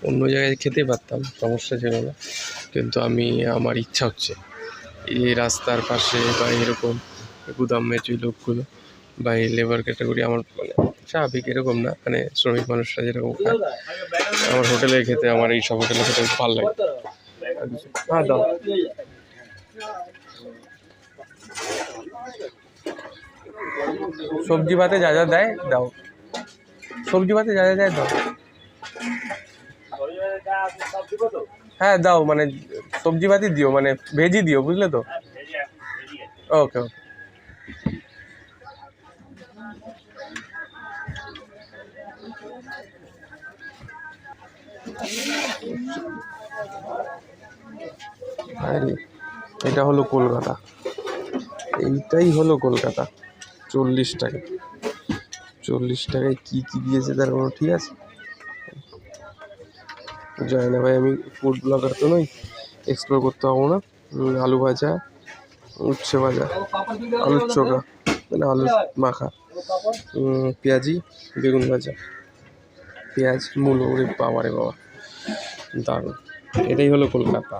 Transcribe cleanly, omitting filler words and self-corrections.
অন্য জায়গায় খেতে পারতাম, সমস্যা ছিল না, কিন্তু আমার ইচ্ছা হচ্ছে এই রাস্তার পাশে বা এরকম গুদাম মেচুই লোকগুলো বা এই লেবার ক্যাটাগরি আমার মানে স্বাভাবিক এরকম না, মানে শ্রমিক মানুষরা যেরকম খায় আমার হোটেলে খেতে, আমার এই সব হোটেলে খেতে ভালো লাগে। হ্যাঁ দাও, সবজি ভাতে যা যা দেয় দাও, সবজি ভাতে যা যা দেয় দাও। হ্যাঁ দাও, মানে সবজি ভাতই দিও, মানে ভেজি দিও, বুঝলে তো? ওকে ওকে। আরে এটা হলো কলকাতা, এইটাই হলো কলকাতা। 40 টাকা, 40 টাকায় কী কী দিয়েছে তার কোনো ঠিক আছে? জানি না ভাই, আমি ফুড ব্লগার তো নই, এক্সপ্লোর করতে পারবো না। আলু ভাজা, উচ্ছে ভাজা, আলুর চোখা মানে আলু মাখা, পেঁয়াজি, বেগুন ভাজা, পেঁয়াজ মূলো, ওরে বাবা রে বাবা, দারুণ। এটাই হলো কলকাতা।